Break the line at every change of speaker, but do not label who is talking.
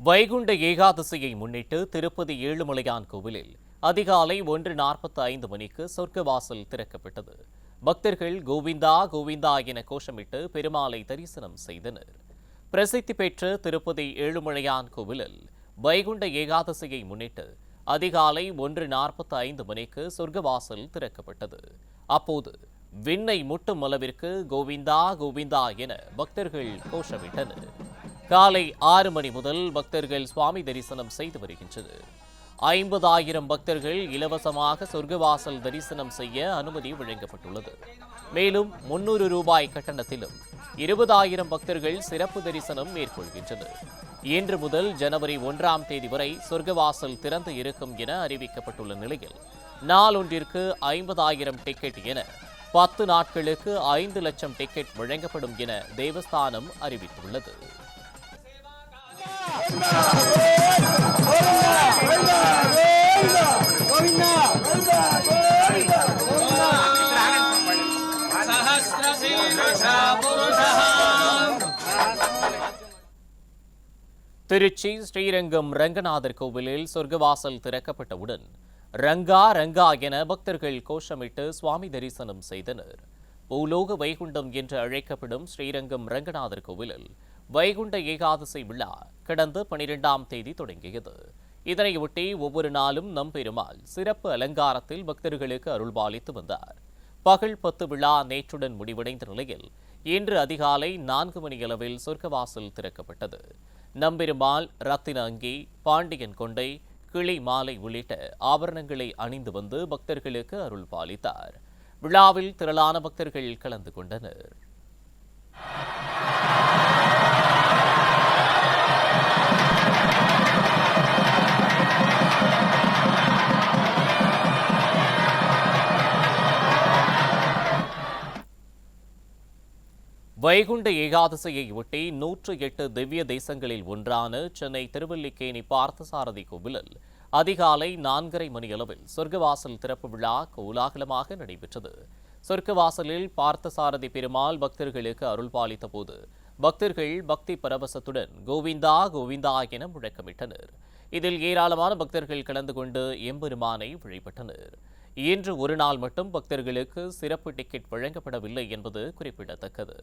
வைகுண்ட ஏகாதசியை முன்னிட்டு திருப்பதி ஏழுமலையான் கோவிலில் அதிகாலை 1:45 மணிக்கு சொர்க்கவாசல் திறக்கப்பட்டது. பக்தர்கள் கோவிந்தா கோவிந்தா என கோஷமிட்டு பெருமாளை தரிசனம் செய்தனர். பிரசித்தி பெற்ற திருப்பதி ஏழுமலையான் கோவிலில் வைகுண்ட ஏகாதசியை முன்னிட்டு அதிகாலை 1:45 மணிக்கு சொர்க்கவாசல் திறக்கப்பட்டது. அப்போது விண்ணை முட்டும் அளவிற்கு கோவிந்தா கோவிந்தா என பக்தர்கள் கோஷமிட்டனர். காலை 6 மணி முதல் பக்தர்கள் சுவாமி தரிசனம் செய்து வருகின்றனர். 50,000 பக்தர்கள் இலவசமாக சொர்க்கவாசல் தரிசனம் செய்ய அனுமதி வழங்கப்பட்டுள்ளது. மேலும் 300 ரூபாய் கட்டணத்திலும் 20,000 பக்தர்கள் சிறப்பு தரிசனம் மேற்கொள்கின்றனர். இன்று முதல் ஜனவரி 1ஆம் தேதி வரை சொர்க்கவாசல் திறந்து இருக்கும் என அறிவிக்கப்பட்டுள்ள நிலையில் நாளொன்றிற்கு 50,000 டிக்கெட் என 10 நாட்களுக்கு 5 லட்சம் டிக்கெட் வழங்கப்படும் என தேவஸ்தானம் அறிவித்துள்ளது. திருச்சி ஸ்ரீரங்கம் ரங்கநாதர் கோவிலில் சொர்க்கவாசல் திறக்கப்பட்டவுடன் ரங்கா ரங்கா என பக்தர்கள் கோஷமிட்டு சுவாமி தரிசனம் செய்தனர். பூலோக வைகுண்டம் என்று அழைக்கப்படும் ஸ்ரீரங்கம் ரங்கநாதர் கோவிலில் வைகுண்ட ஏகாதசி விழா கடந்த 12ஆம் தேதி தொடங்கியது. இதனையொட்டி ஒவ்வொரு நாளும் நம்பெருமாள் சிறப்பு அலங்காரத்தில் பக்தர்களுக்கு அருள்பாலித்து வந்தார். பகல் 10 விழா நேற்றுடன் முடிவடைந்த நிலையில் இன்று அதிகாலை 4 மணியளவில் சொர்க்கவாசல் திறக்கப்பட்டது. நம்பெருமாள் ரத்தின அங்கி, பாண்டியன் கொண்டை, கிளி மாலை உள்ளிட்ட ஆபரணங்களை அணிந்து வந்து பக்தர்களுக்கு அருள்பாலித்தார். விழாவில் திரளான பக்தர்கள் கலந்து கொண்டனர். வைகுண்ட ஏகாதசியை ஒட்டி 108 திவ்ய தேசங்களில் ஒன்றான சென்னை திருவல்லிக்கேணி பார்த்தசாரதி கோவிலில் அதிகாலை 4:30 மணியளவில் சொர்க்கவாசல் திறப்பு விழா கோலாகலமாக நடைபெற்றது. சொர்க்கவாசலில் பார்த்தசாரதி பெருமாள் பக்தர்களுக்கு அருள்பாலித்த போது பக்தர்கள் பக்தி பரவசத்துடன் கோவிந்தா கோவிந்தா என முழக்கமிட்டனர். இதில் ஏராளமான பக்தர்கள் கலந்து கொண்டு எம்பெருமானை வழிபட்டனர். இன்று ஒரு நாள் மட்டும் பக்தர்களுக்கு சிறப்பு டிக்கெட் வழங்கப்படவில்லை என்பது குறிப்பிடத்தக்கது.